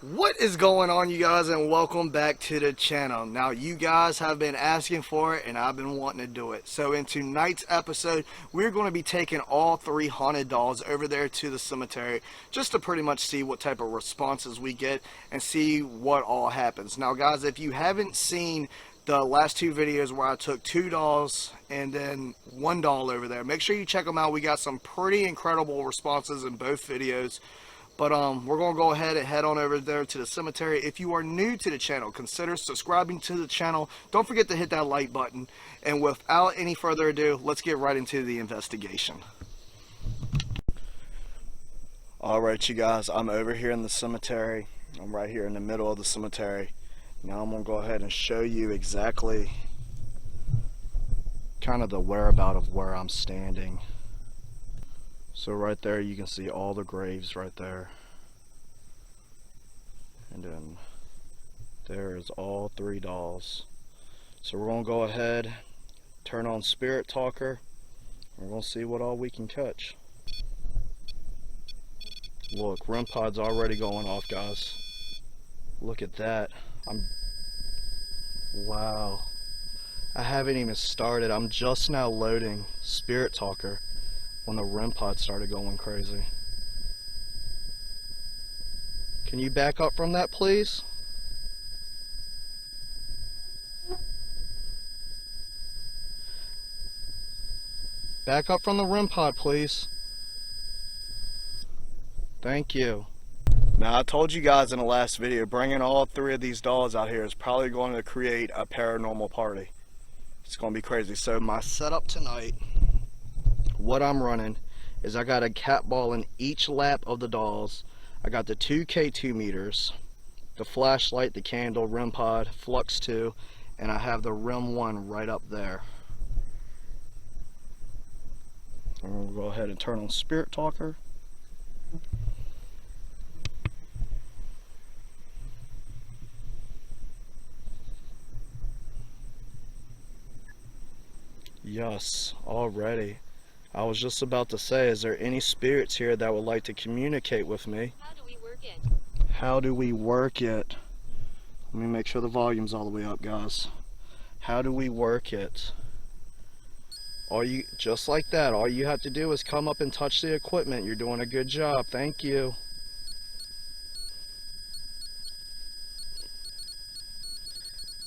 What is going on, you guys, and welcome back to the channel. Now, you guys have been asking for it and I've been wanting to do it. So in tonight's episode, we're going to be taking all three haunted dolls over there to the cemetery just to pretty much see what type of responses we get and see what all happens. Now guys, if you haven't seen the last two videos where I took two dolls and then one doll over there, make sure you check them out. We got some pretty incredible responses in both videos. But we're going to go ahead and head on over there to the cemetery. If you are new to the channel, consider subscribing to the channel. Don't forget to hit that like button. And without any further ado, let's get right into the investigation. Alright, you guys, I'm over here in the cemetery. I'm right here in the middle of the cemetery. Now I'm going to go ahead and show you exactly kind of the whereabout of where I'm standing. So right there you can see all the graves right there. And then there is all three dolls. So we're going to go ahead, turn on Spirit Talker. We're going to see what all we can catch. Look, REM pod's already going off, guys. Look at that. Wow. I haven't even started. I'm just now loading Spirit Talker when the REM pod started going crazy. Can you back up from that, please? Back up from the REM pod, please. Thank you. Now, I told you guys in the last video, bringing all three of these dolls out here is probably going to create a paranormal party. It's going to be crazy. So my setup tonight, what I'm running is I got a cat ball in each lap of the dolls. I got the 2K2 meters, the flashlight, the candle, REM pod, Flux 2, and I have the REM 1 right up there. And we'll go ahead and turn on Spirit Talker. Yes, already. I was just about to say, is there any spirits here that would like to communicate with me? How do we work it? How do we work it? Let me make sure the volume's all the way up, guys. How do we work it? Just like that, all you have to do is come up and touch the equipment. You're doing a good job. Thank you.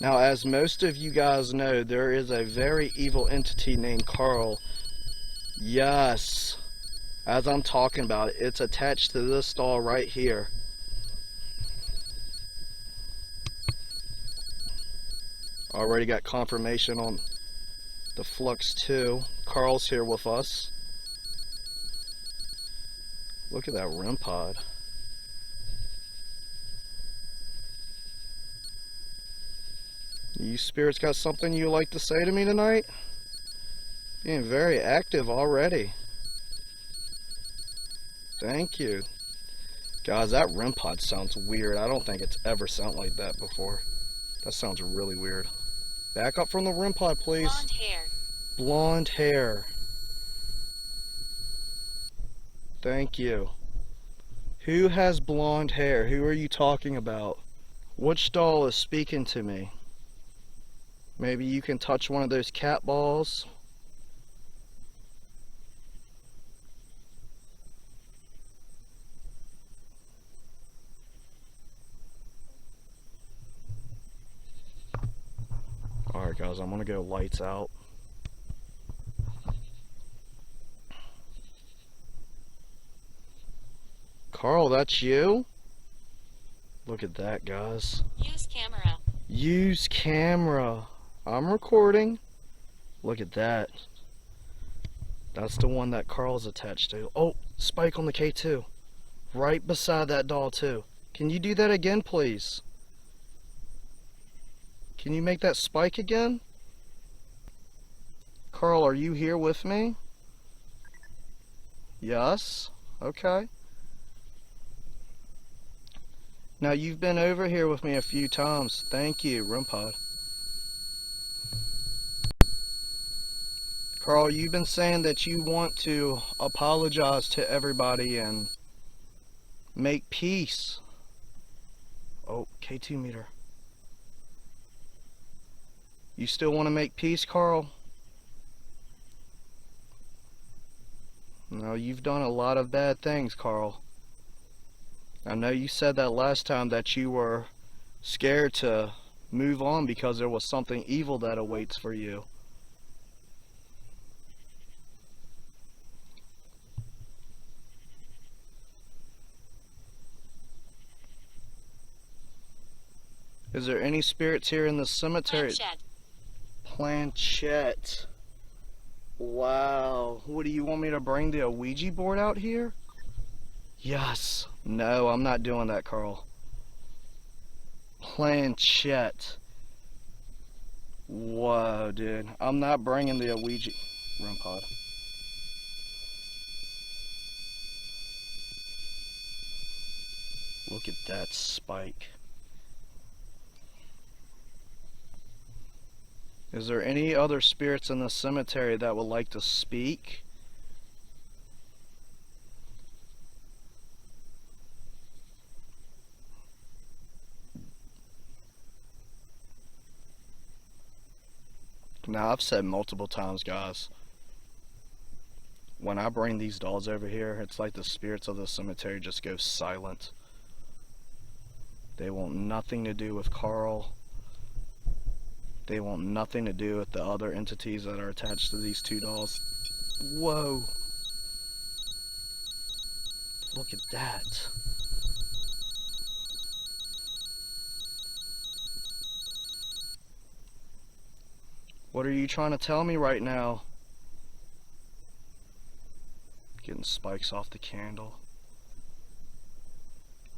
Now, as most of you guys know, there is a very evil entity named Carl. Yes, as I'm talking about it, it's attached to this doll right here. Already got confirmation on the Flux 2. Carl's here with us. Look at that REM pod. You spirits got something you like to say to me tonight? Being very active already. Thank you. Guys, that REM pod sounds weird. I don't think it's ever sounded like that before. That sounds really weird. Back up from the REM pod, please. Blonde hair. Blonde hair. Thank you. Who has blonde hair? Who are you talking about? Which doll is speaking to me? Maybe you can touch one of those cat balls. Alright guys, I'm gonna go lights out. Carl, that's you? Look at that, guys. Use camera. Use camera. I'm recording. Look at that. That's the one that Carl's attached to. Oh, spike on the K2. Right beside that doll too. Can you do that again, please? Can you make that spike again? Carl, are you here with me? Yes? Okay. Now you've been over here with me a few times. Thank you, REM pod. Carl, you've been saying that you want to apologize to everybody and make peace. Oh, K2 meter. You still want to make peace, Carl? No, you've done a lot of bad things, Carl. I know you said that last time that you were scared to move on because there was something evil that awaits for you. Is there any spirits here in the cemetery? Planchette. Wow. What, do you want me to bring the Ouija board out here? Yes. No, I'm not doing that, Carl. Planchette. Whoa, dude. I'm not bringing the Ouija... REM pod. Look at that spike. Is there any other spirits in the cemetery that would like to speak? Now, I've said multiple times, guys, when I bring these dolls over here, it's like the spirits of the cemetery just go silent. They want nothing to do with Carl. They want nothing to do with the other entities that are attached to these two dolls. Whoa. Look at that. What are you trying to tell me right now? Getting spikes off the candle.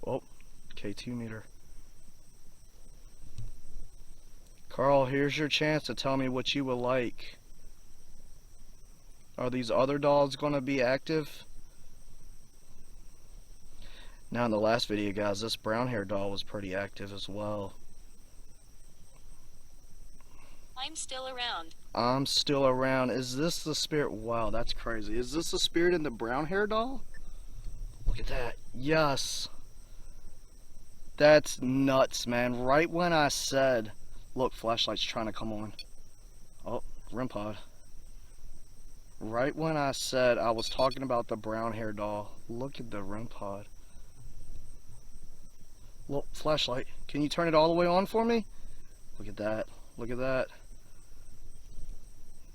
Oh, K2 meter. Carl, here's your chance to tell me what you would like. Are these other dolls going to be active? Now, in the last video, guys, this brown hair doll was pretty active as well. I'm still around. I'm still around. Is this the spirit? Wow, that's crazy. Is this the spirit in the brown hair doll? Look at that. Yes. That's nuts, man. Right when I said... Look, flashlight's trying to come on. Oh, REM pod. Right when I said I was talking about the brown hair doll, look at the REM pod. Look, flashlight. Can you turn it all the way on for me? Look at that. Look at that.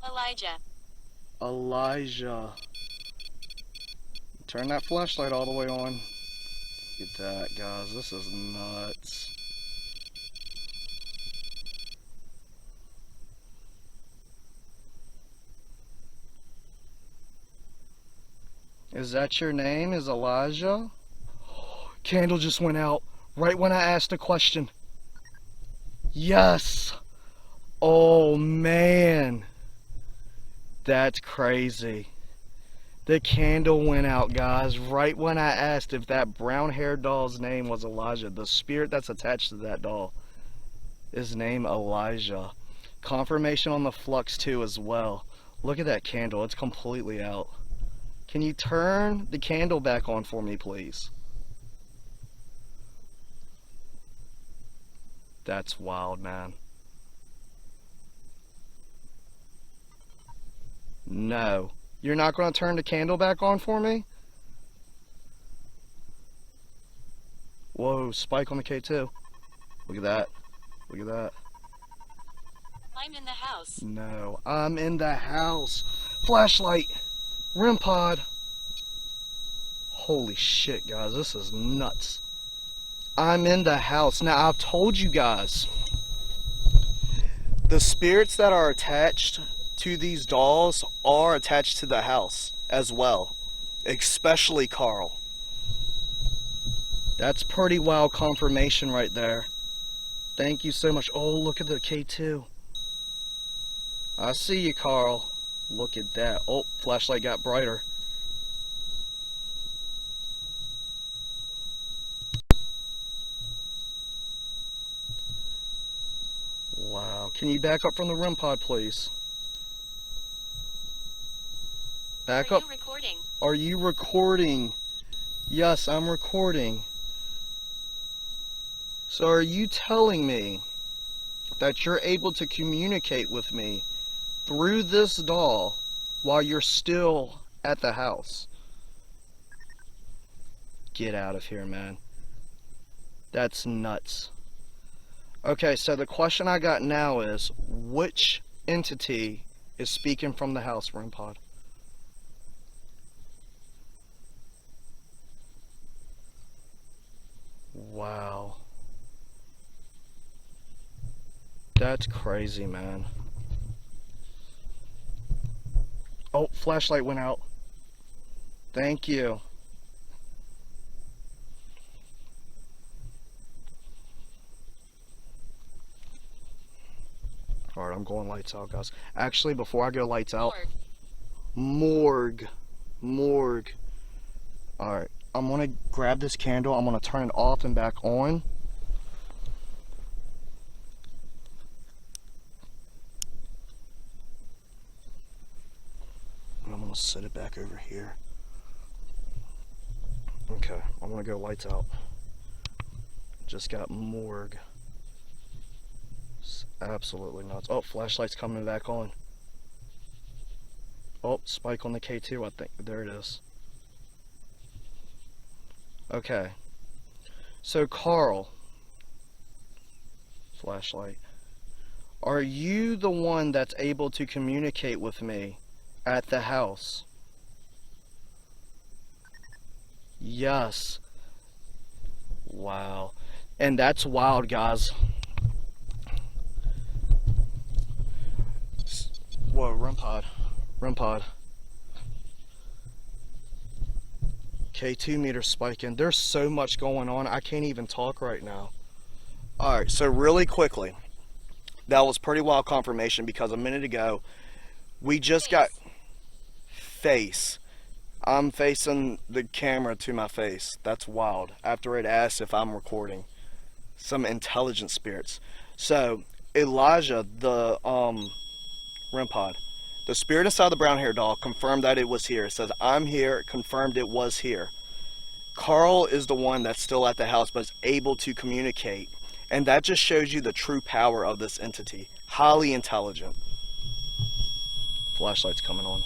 Elijah. Elijah. Turn that flashlight all the way on. Look at that, guys. This is nuts. Is that your name? Is Elijah? Candle just went out right when I asked a question. Yes. Oh, man. That's crazy. The candle went out, guys, right when I asked if that brown-haired doll's name was Elijah. The spirit that's attached to that doll is named Elijah. Confirmation on the flux, too, as well. Look at that candle. It's completely out. Can you turn the candle back on for me, please? That's wild, man. No. You're not going to turn the candle back on for me? Whoa, spike on the K2. Look at that. Look at that. I'm in the house. No, I'm in the house. Flashlight. REM pod. Holy shit, guys. This is nuts. I'm in the house. Now, I've told you guys, the spirits that are attached to these dolls are attached to the house as well, especially Carl. That's pretty wild confirmation right there. Thank you so much. Oh, look at the K2. I see you, Carl. Look at that. Oh, flashlight got brighter. Wow. Can you back up from the REM pod, please? Back up. Are you recording? Are you recording? Yes, I'm recording. So are you telling me that you're able to communicate with me through this doll while you're still at the house? Get out of here, man. That's nuts. Okay, so the question I got now is, which entity is speaking from the house, REM pod? Wow. That's crazy, man. Oh, flashlight went out. Thank you. Alright, I'm going lights out, guys. Actually, before I go lights out, morgue. Alright, I'm gonna grab this candle. I'm gonna turn it off and back on. And I'm gonna set it back over here. Okay, I'm gonna go lights out. Just got morgue. It's absolutely nuts. Oh, flashlight's coming back on. Oh, spike on the K2, I think. There it is. Okay. So, Carl. Flashlight. Are you the one that's able to communicate with me at the house? Yes. Wow. And that's wild, guys. Whoa, REM pod. K2 meter spiking. There's so much going on, I can't even talk right now. Alright, so really quickly, that was pretty wild confirmation because a minute ago, we just got face. I'm facing the camera to my face. That's wild. After it asked if I'm recording. Some intelligent spirits. So, Elijah, the REM pod, the spirit inside the brown hair doll confirmed that it was here. It says, I'm here, it confirmed it was here. Carl is the one that's still at the house but is able to communicate. And that just shows you the true power of this entity. Highly intelligent. Flashlight's coming on.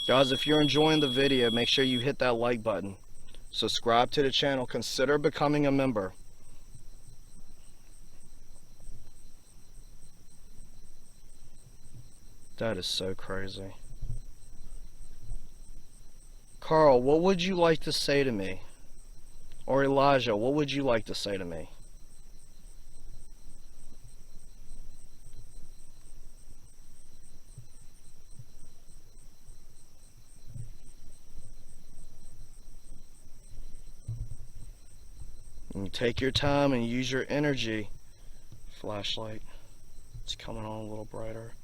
Guys, if you're enjoying the video, make sure you hit that like button. Subscribe to the channel. Consider becoming a member. That is so crazy. Carl, what would you like to say to me? Or Elijah, what would you like to say to me? You take your time and use your energy. Flashlight. It's coming on a little brighter.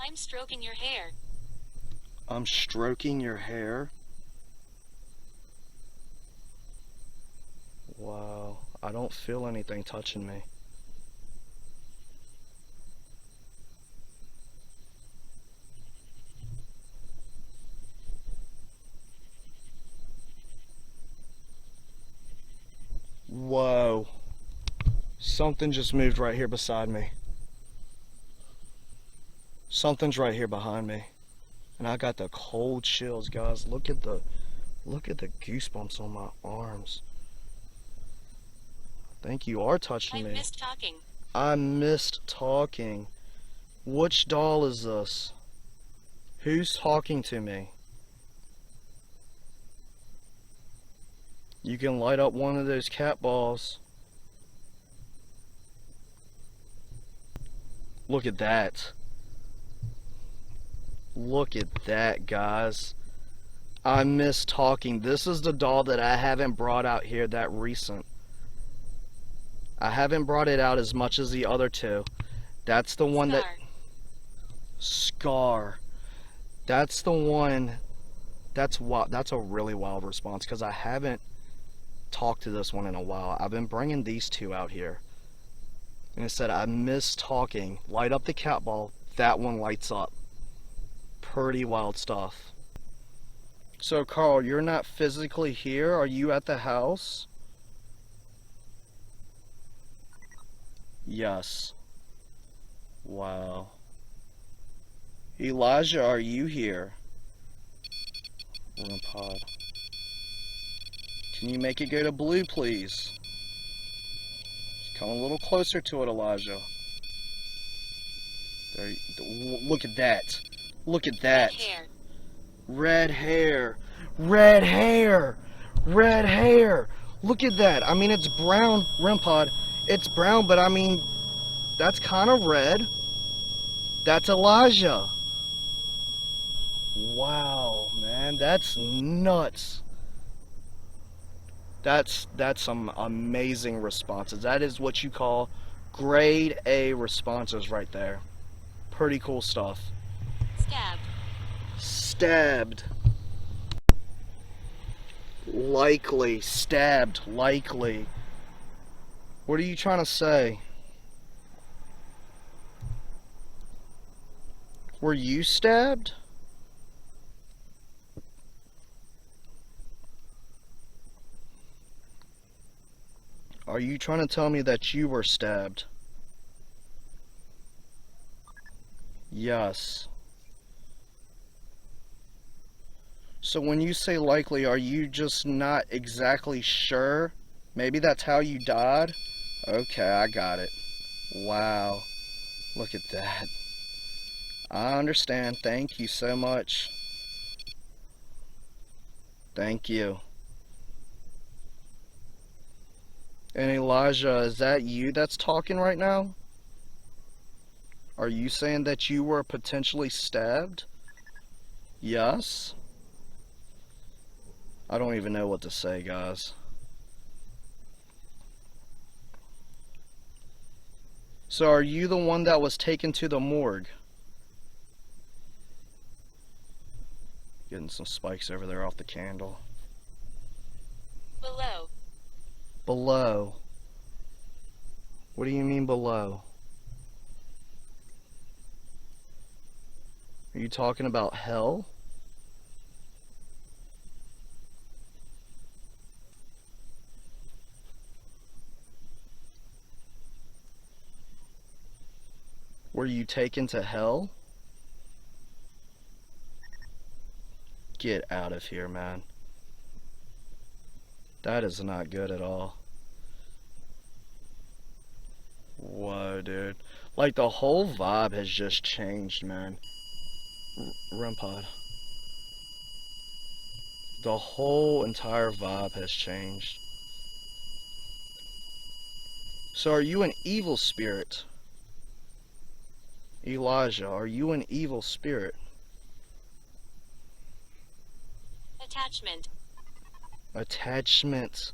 I'm stroking your hair. I'm stroking your hair. Wow, I don't feel anything touching me. Whoa. Something just moved right here beside me. Something's right here behind me. And I got the cold chills, guys. Look at the goosebumps on my arms. I think you are touching me. I missed talking. I missed talking. Which doll is this? Who's talking to me? You can light up one of those cat balls. Look at that. Look at that, guys. I miss talking. This is the doll that I haven't brought out here that recent. I haven't brought it out as much as the other two. That's the one that... Scar. That's the one... That's wild. That's a really wild response because I haven't talked to this one in a while. I've been bringing these two out here. And it said, I miss talking. Light up the cat ball. That one lights up. Pretty wild stuff. So Carl, you're not physically here? Are you at the house? Yes. Wow. Elijah, are you here? REM pod. Can you make it go to blue, please? Just come a little closer to it, Elijah. There. Look at that. Look at that. Red hair. Red hair. Red hair. Red hair. Look at that. I mean, it's brown, REM pod. It's brown, but I mean, that's kind of red. That's Elijah. Wow, man, that's nuts. That's some amazing responses. That is what you call grade A responses right there. Pretty cool stuff. Stabbed. Stabbed. Likely. Stabbed. Likely. What are you trying to say? Were you stabbed? Are you trying to tell me that you were stabbed? Yes. So when you say likely, are you just not exactly sure? Maybe that's how you died? Okay, I got it. Wow. Look at that. I understand. Thank you so much. Thank you. And Elijah, is that you that's talking right now? Are you saying that you were potentially stabbed? Yes? I don't even know what to say, guys. So are you the one that was taken to the morgue? Getting some spikes over there off the candle. Below. Below. What do you mean below? Are you talking about hell? Were you taken to hell? Get out of here, man. That is not good at all. Whoa, dude. Like, the whole vibe has just changed, man. REM pod. The whole entire vibe has changed. So are you an evil spirit? Elijah, are you an evil spirit? Attachment. Attachment.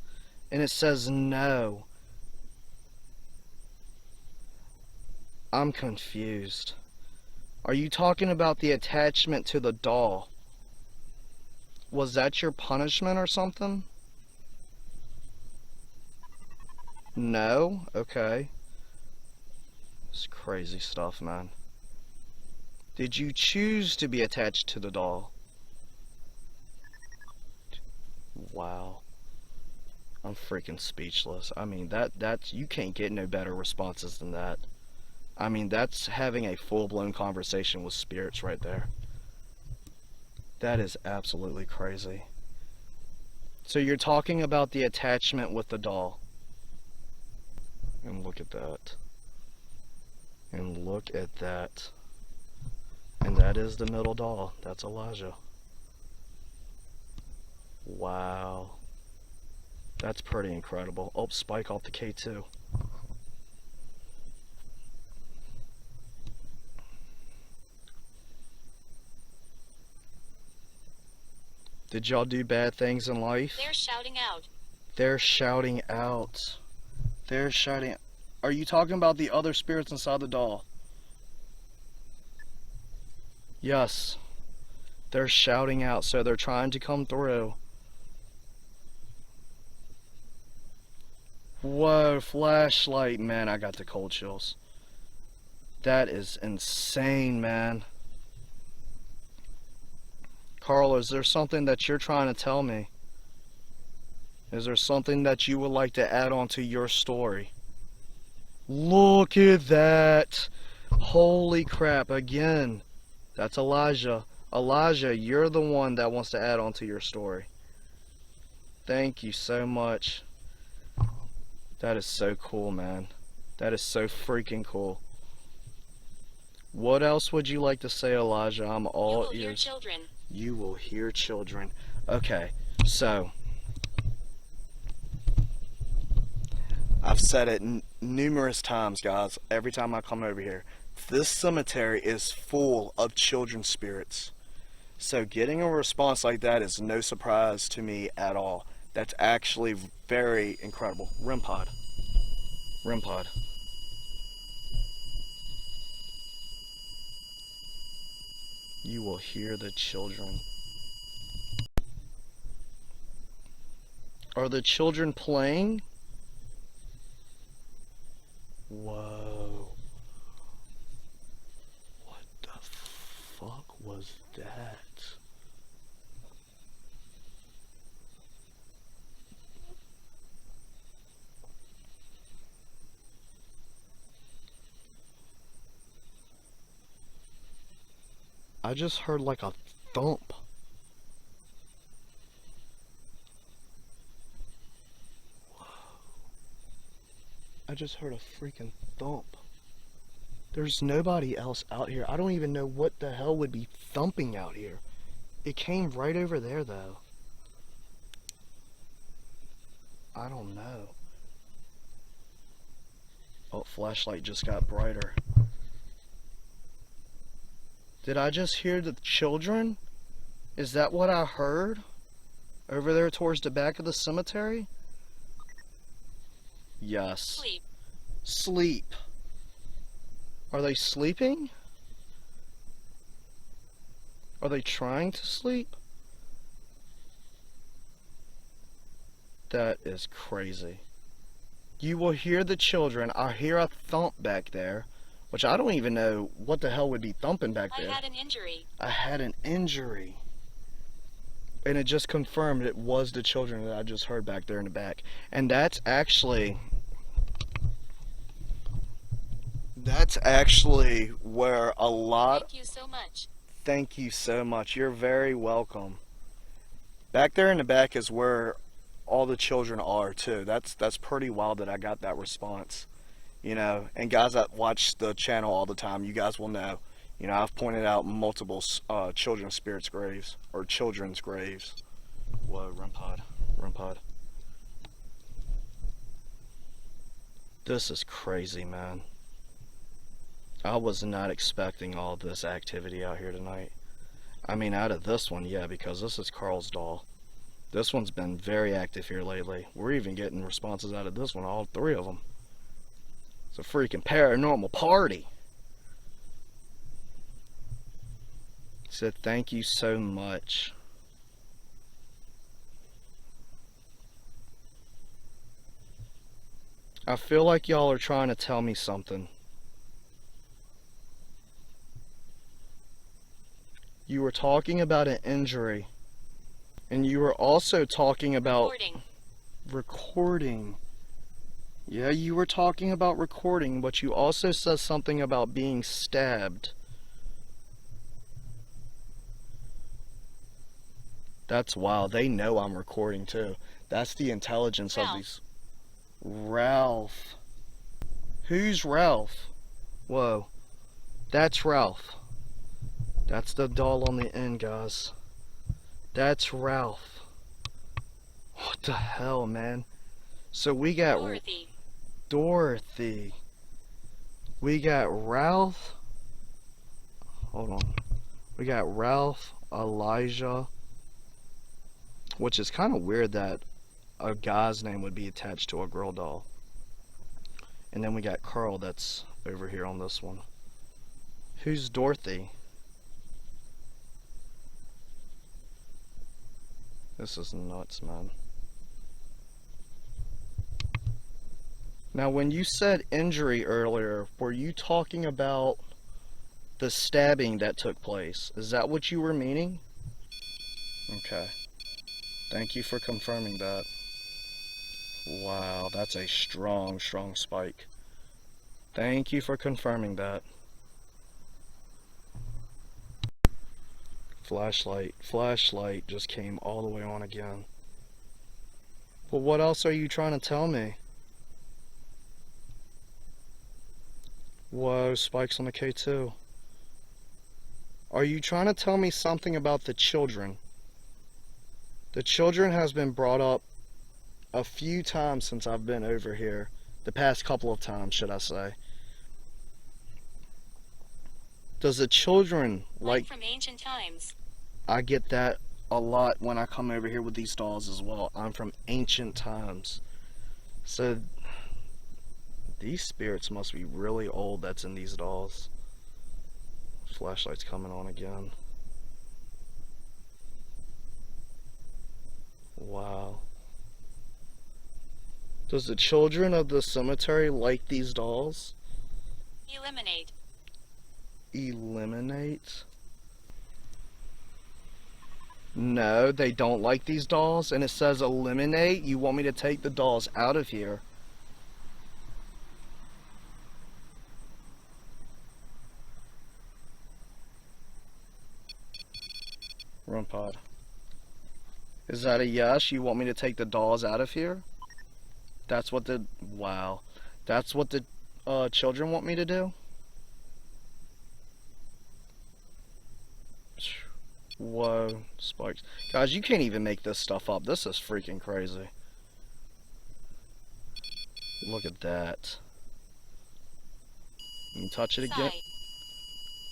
And it says no. I'm confused. Are you talking about the attachment to the doll? Was that your punishment or something? No? Okay. It's crazy stuff, man. Did you choose to be attached to the doll? Wow. I'm freaking speechless. I mean, that's you can't get no better responses than that. I mean, that's having a full-blown conversation with spirits right there. That is absolutely crazy. So you're talking about the attachment with the doll. And look at that. And look at that. And that is the middle doll. That's Elijah. Wow. That's pretty incredible. Oh, spike off the K2. Did y'all do bad things in life? They're shouting out. They're shouting out. They're shouting. Are you talking about the other spirits inside the doll? Yes. They're shouting out, so they're trying to come through. Whoa, flashlight, man, I got the cold chills. That is insane, man. Carl, is there something that you're trying to tell me? Is there something that you would like to add on to your story? Look at that. Holy crap, again. That's Elijah. Elijah, you're the one that wants to add on to your story. Thank you so much. That is so cool, man. That is so freaking cool. What else would you like to say, Elijah? I'm all ears. You will hear children. You will hear children. Okay, so I've said it numerous times, guys, every time I come over here. This cemetery is full of children's spirits. So getting a response like that is no surprise to me at all. That's actually very incredible. REM pod. REM pod. You will hear the children. Are the children playing? Whoa. What the fuck was that? I just heard like a thump. Whoa. I just heard a freaking thump. There's nobody else out here. I don't even know what the hell would be thumping out here. It came right over there though. I don't know. Oh, flashlight just got brighter. Did I just hear the children? Is that what I heard? Over there towards the back of the cemetery? Yes. Sleep. Sleep. Are they sleeping? Are they trying to sleep? That is crazy. You will hear the children. I hear a thump back there. Which I don't even know what the hell would be thumping back there. I had an injury. I had an injury. And it just confirmed it was the children that I just heard back there in the back. And that's actually where a lot... Thank you so much. Thank you so much. You're very welcome. Back there in the back is where all the children are too. That's pretty wild that I got that response. You know, and guys that watch the channel all the time, you guys will know. You know, I've pointed out multiple children's spirits graves, or children's graves. Whoa, REM pod, REM pod. This is crazy, man. I was not expecting all this activity out here tonight. I mean, out of this one, yeah, because this is Carl's doll. This one's been very active here lately. We're even getting responses out of this one, all three of them. It's a freaking paranormal party. So thank you so much. I feel like y'all are trying to tell me something. You were talking about an injury. And you were also talking about recording. Yeah, you were talking about recording, but you also said something about being stabbed. That's wild. They know I'm recording too. That's the intelligence of these. Ralph. Who's Ralph? Whoa. That's Ralph. That's the doll on the end, guys. That's Ralph. What the hell, man? So we got Dorothy. We got Ralph. Hold on. We got Ralph, Elijah. Which is kind of weird that a guy's name would be attached to a girl doll. And then we got Carl that's over here on this one. Who's Dorothy? This is nuts, man. Now, when you said injury earlier, were you talking about the stabbing that took place? Is that what you were meaning? Okay. Thank you for confirming that. Wow, that's a strong, strong spike. Thank you for confirming that. Flashlight just came all the way on again. Well, what else are you trying to tell me? Whoa, spikes on the K2. Are you trying to tell me something about the children? The children has been brought up a few times since I've been over here. The past couple of times, should I say. Does the children like from ancient times. I get that a lot when I come over here with these dolls as well. I'm from ancient times. So these spirits must be really old that's in these dolls. Flashlight's coming on again. Wow. Does the children of the cemetery like these dolls? Eliminate. Eliminate? No, they don't like these dolls, and it says eliminate. You want me to take the dolls out of here. Run pod. Is that a yes? You want me to take the dolls out of here? That's what the, wow. That's what the children want me to do? Whoa, spikes. Guys, you can't even make this stuff up. This is freaking crazy. Look at that. You can touch it again.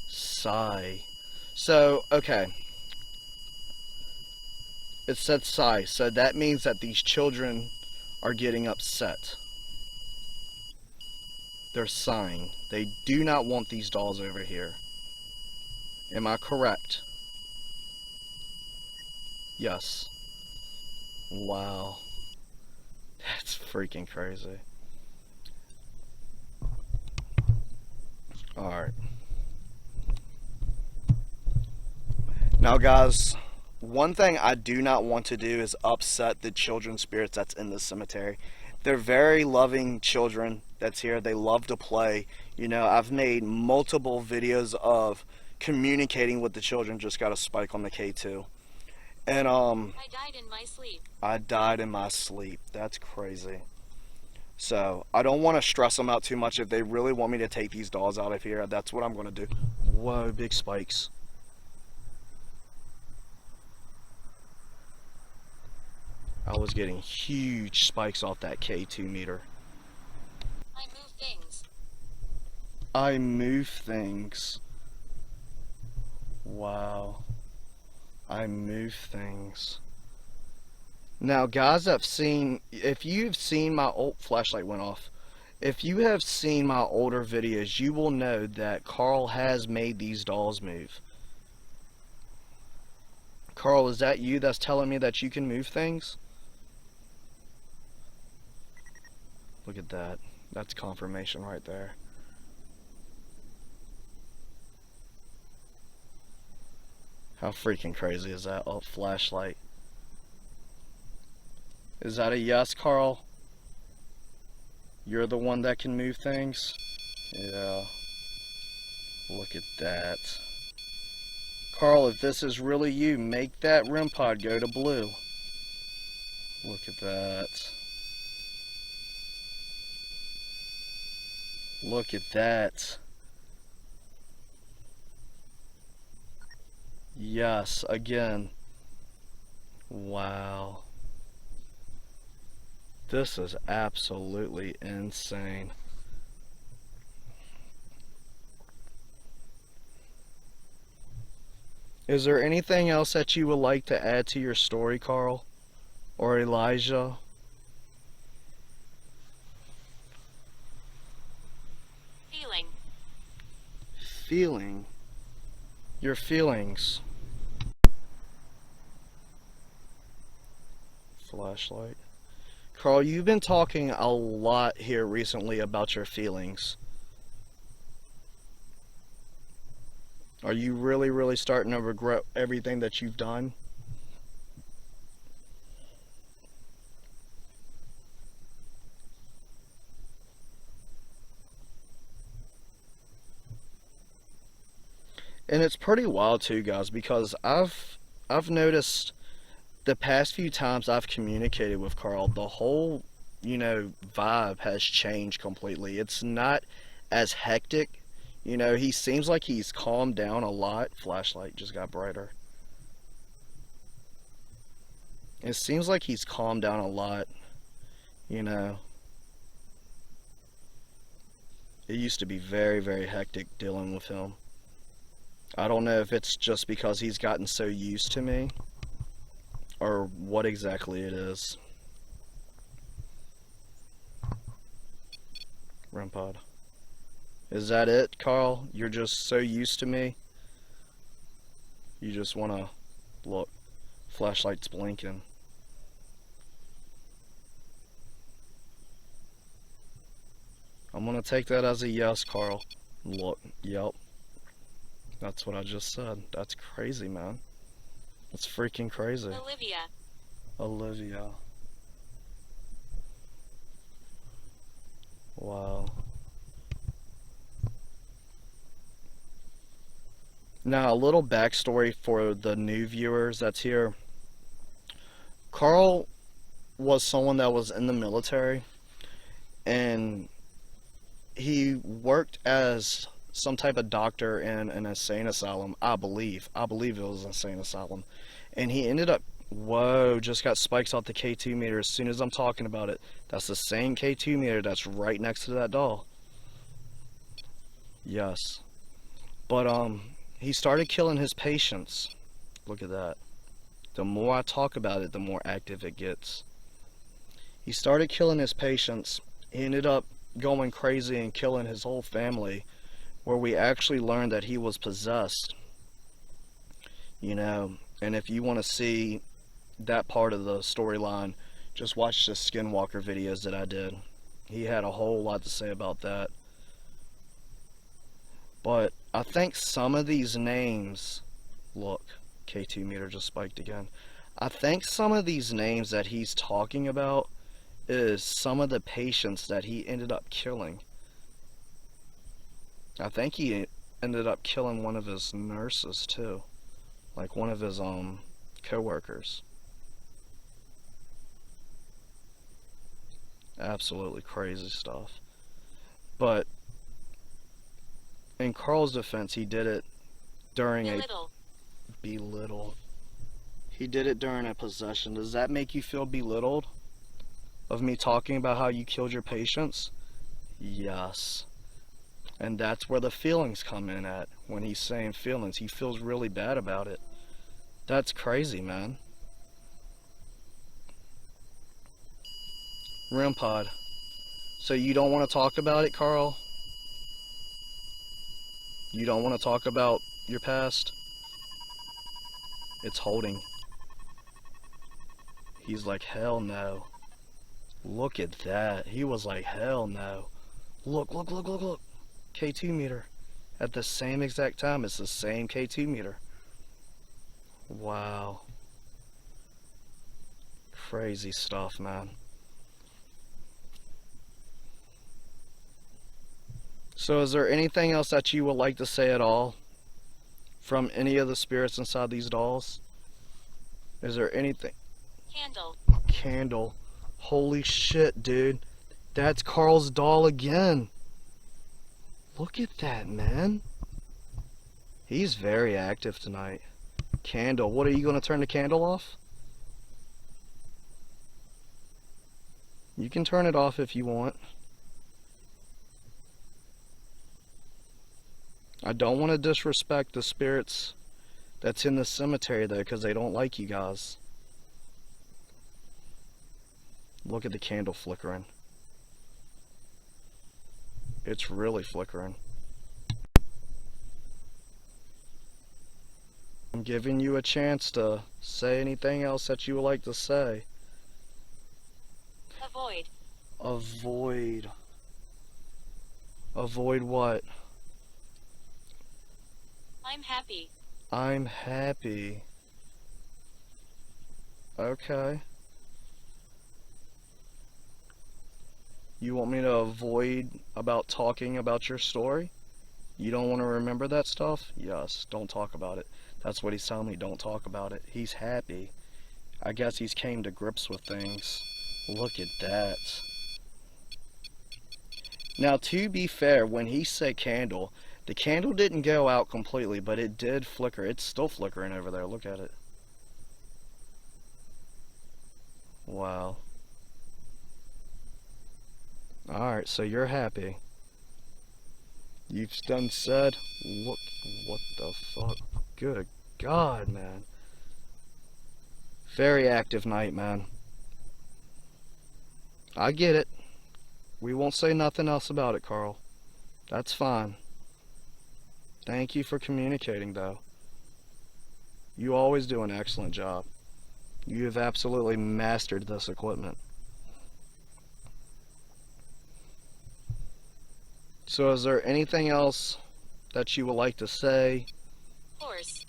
Sigh. So, okay. It said sigh, so that means that these children are getting upset. They're sighing. They do not want these dolls over here. Am I correct? Yes. Wow. That's freaking crazy. Alright. Now guys, one thing I do not want to do is upset the children spirits that's in this cemetery. They're very loving children that's here. They love to play. You know, I've made multiple videos of communicating with the children. Just got a spike on the K2. And I died in my sleep. I died in my sleep. That's crazy. So I don't want to stress them out too much. If they really want me to take these dolls out of here, that's what I'm going to do. Whoa, big spikes. I was getting huge spikes off that K2 meter. I move things. I move things. Wow. I move things. Now, guys, if you've seen my old flashlight went off. If you have seen my older videos, you will know that Carl has made these dolls move. Carl, is that you that's telling me that you can move things? Look at that. That's confirmation right there. How freaking crazy is that? Oh, flashlight. Is that a yes, Carl? You're the one that can move things? Yeah. Look at that. Carl, if this is really you, make that REM pod go to blue. Look at that. Look at that. Yes, again. Wow. This is absolutely insane. Is there anything else that you would like to add to your story, Carl? Or Elijah? Feeling. Feeling. Your feelings. Flashlight. Carl, you've been talking a lot here recently about your feelings. Are you really starting to regret everything that you've done? And it's pretty wild too, guys, because I've noticed the past few times I've communicated with Carl, the whole, vibe has changed completely. It's not as hectic. He seems like he's calmed down a lot. Flashlight just got brighter. It seems like he's calmed down a lot, you know. It used to be very, very hectic dealing with him. I don't know if it's just because he's gotten so used to me or what exactly it is. REM pod. Is that it, Carl? You're just so used to me? You just want to look. Flashlight's blinking. I'm going to take that as a yes, Carl. Look, yep. That's what I just said. That's crazy, man. That's freaking crazy. Olivia. Olivia. Wow. Now, a little backstory for the new viewers that's here. Carl was someone that was in the military, and he worked as some type of doctor in an insane asylum, I believe. I believe it was an insane asylum. And he ended up, whoa, just got spikes off the K2 meter as soon as I'm talking about it. That's the same K2 meter that's right next to that doll. Yes. But, he started killing his patients. Look at that. The more I talk about it, the more active it gets. He started killing his patients. He ended up going crazy and killing his whole family, where we actually learned that he was possessed. And if you want to see that part of the storyline, just watch the Skinwalker videos that I did. He had a whole lot to say about that. But I think some of these names, look, K2 meter just spiked again. I think some of these names that he's talking about is some of the patients that he ended up killing. I think he ended up killing one of his nurses too, like one of his co-workers. Absolutely crazy stuff. But in Carl's defense, he did it during belittle. He did it during a possession. Does that make you feel belittled of me talking about how you killed your patients? Yes. And that's where the feelings come in at. When he's saying feelings, he feels really bad about it. That's crazy, man. REM pod. So you don't want to talk about it, Carl? You don't want to talk about your past? It's holding. He's like, hell no. Look at that. He was like, hell no. Look, look, look, look, look. K2 meter. At the same exact time, it's the same K2 meter. Wow. Crazy stuff, man. So is there anything else that you would like to say at all from any of the spirits inside these dolls? Is there anything? Candle. Candle. Holy shit, dude. That's Carl's doll again. Look at that, man. He's very active tonight. Candle. What, are you going to turn the candle off? You can turn it off if you want. I don't want to disrespect the spirits that's in the cemetery though, because they don't like you guys. Look at the candle flickering. It's really flickering. I'm giving you a chance to say anything else that you would like to say. Avoid. Avoid. Avoid what? I'm happy. I'm happy. Okay. You want me to avoid about talking about your story? You don't want to remember that stuff? Yes, don't talk about it. That's what he's telling me, don't talk about it. He's happy. I guess he's came to grips with things. Look at that. Now, to be fair, when he said candle, the candle didn't go out completely, but it did flicker. It's still flickering over there. Look at it. Wow. Alright, so you're happy. You've done said, look, what the fuck? Good God, man. Very active night, man. I get it. We won't say nothing else about it, Carl. That's fine. Thank you for communicating, though. You always do an excellent job. You have absolutely mastered this equipment. So is there anything else that you would like to say? Horse.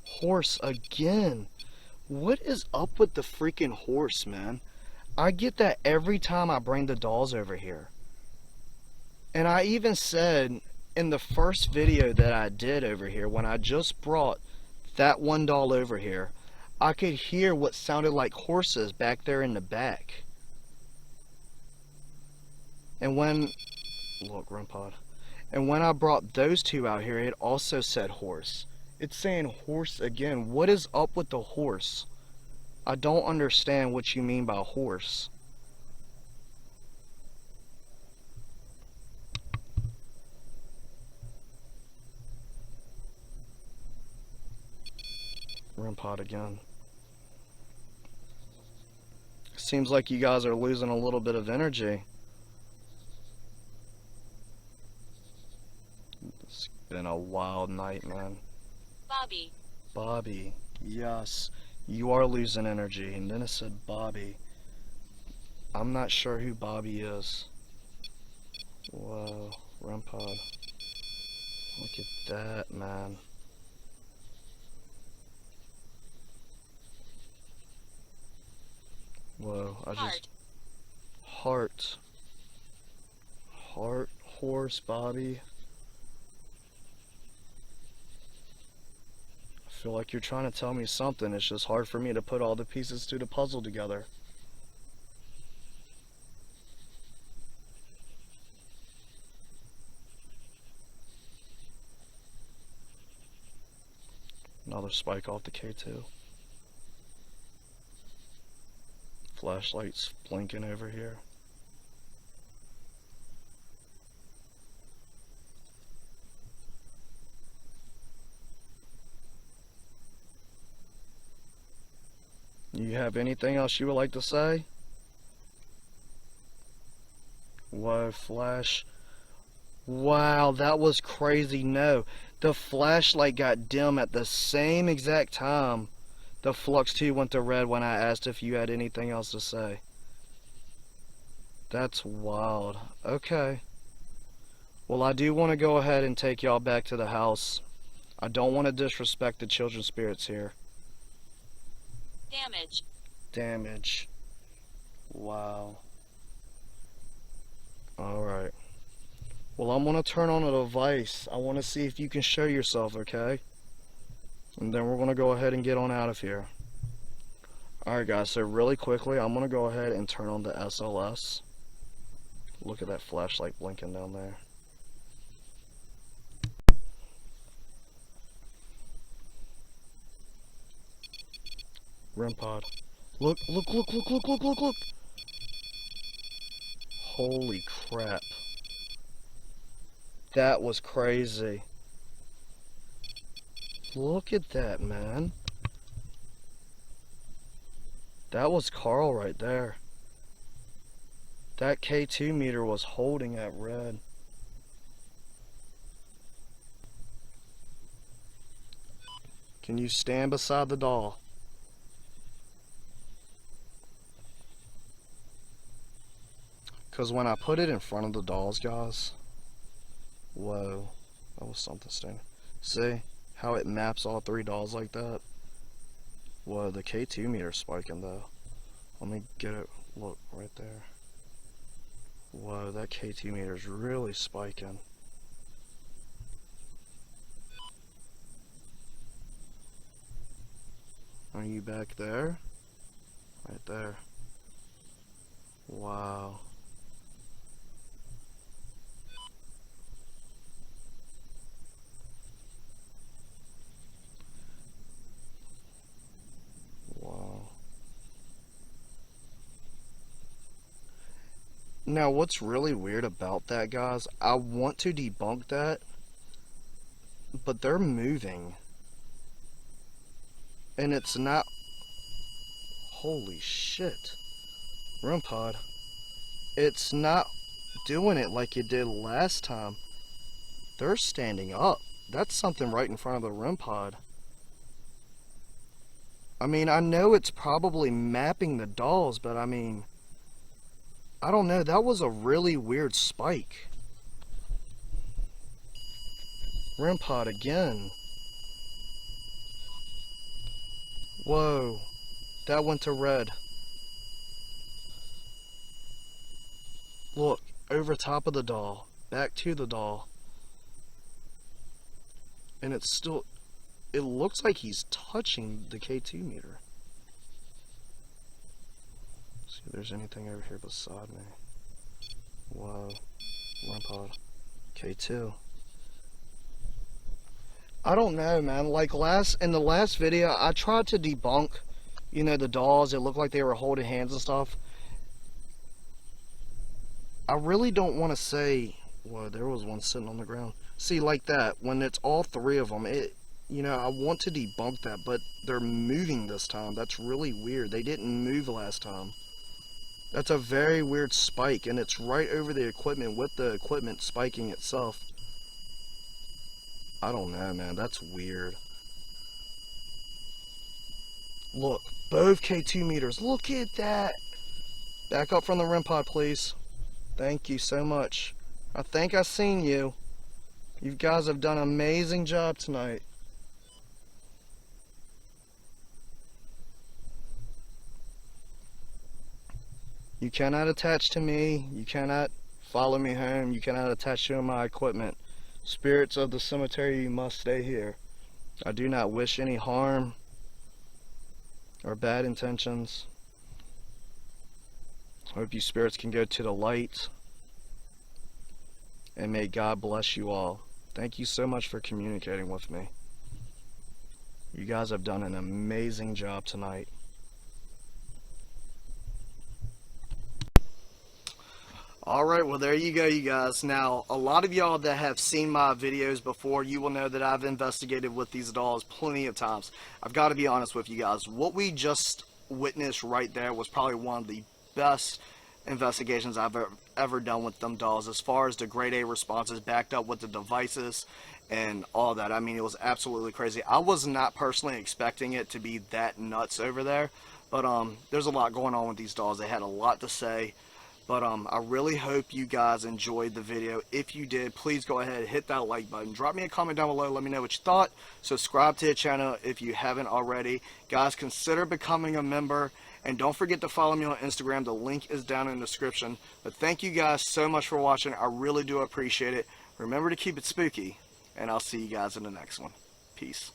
Horse again. What is up with the freaking horse, man? I get that every time I bring the dolls over here. And I even said in the first video that I did over here, when I just brought that one doll over here, I could hear what sounded like horses back there in the back. And when, look, REM-pod. And when I brought those two out here, it also said horse. It's saying horse again. What is up with the horse? I don't understand what you mean by horse. REM-pod again. Seems like you guys are losing a little bit of energy. It's been a wild night, man. Bobby. Bobby. Yes. You are losing energy. And then it said Bobby. I'm not sure who Bobby is. Whoa. REM-pod. Look at that, man. Whoa. Heart. Heart. Horse. Bobby. I feel like you're trying to tell me something. It's just hard for me to put all the pieces to the puzzle together. Another spike off the K2. Flashlights blinking over here. You have anything else you would like to say? Whoa, flash. Wow, that was crazy. No, the flashlight got dim at the same exact time the Flux 2 went to red when I asked if you had anything else to say. That's wild. Okay. Well, I do want to go ahead and take y'all back to the house. I don't want to disrespect the children's spirits here. Damage. Damage. Wow. Alright. Well, I'm going to turn on a device. I want to see if you can show yourself, okay? And then we're going to go ahead and get on out of here. Alright guys, so really quickly, I'm going to go ahead and turn on the SLS. Look at that flashlight blinking down there. REM-pod. Look, look, look, look, look, look, look, look! Holy crap. That was crazy. Look at that, man. That was Carl right there. That K2 meter was holding at red. Can you stand beside the doll? Because when I put it in front of the dolls, guys, whoa, that was something standing. See how it maps all three dolls like that? Whoa, the K2 meter's spiking though. Let me get it, look right there. Whoa, that K2 meter's really spiking. Are you back there? Right there. Wow. Wow. Now, what's really weird about that, guys, I want to debunk that, but they're moving. And it's not... Holy shit. REM pod. It's not doing it like it did last time. They're standing up. That's something right in front of the REM pod. I mean, I know it's probably mapping the dolls, but I mean, I don't know. That was a really weird spike. REM pod again. Whoa. That went to red. Look, over top of the doll. Back to the doll. And it's still... It looks like he's touching the K2 meter. Let's see if there's anything over here beside me. Whoa. REM pod. K2. I don't know, man. Like in the last video, I tried to debunk, you know, the dolls. It looked like they were holding hands and stuff. I really don't want to say, whoa, there was one sitting on the ground. See, like that, when it's all three of them, you know, I want to debunk that, but they're moving this time. That's really weird. They didn't move last time. That's a very weird spike, and it's right over the equipment with the equipment spiking itself. I don't know, man. That's weird. Look, both K2 meters. Look at that. Back up from the REM pod, please. Thank you so much. I think I've seen you. You guys have done an amazing job tonight. You cannot attach to me. You cannot follow me home. You cannot attach to my equipment. Spirits of the cemetery, you must stay here. I do not wish any harm or bad intentions. I hope you spirits can go to the light. And may God bless you all. Thank you so much for communicating with me. You guys have done an amazing job tonight. Alright, well there you go, you guys. Now, a lot of y'all that have seen my videos before, you will know that I've investigated with these dolls plenty of times. I've got to be honest with you guys. What we just witnessed right there was probably one of the best investigations I've ever done with them dolls, as far as the grade A responses backed up with the devices and all that. I mean, it was absolutely crazy. I was not personally expecting it to be that nuts over there, but there's a lot going on with these dolls. They had a lot to say. But I really hope you guys enjoyed the video. If you did, please go ahead and hit that like button. Drop me a comment down below. Let me know what you thought. Subscribe to the channel if you haven't already. Guys, consider becoming a member. And don't forget to follow me on Instagram. The link is down in the description. But thank you guys so much for watching. I really do appreciate it. Remember to keep it spooky. And I'll see you guys in the next one. Peace.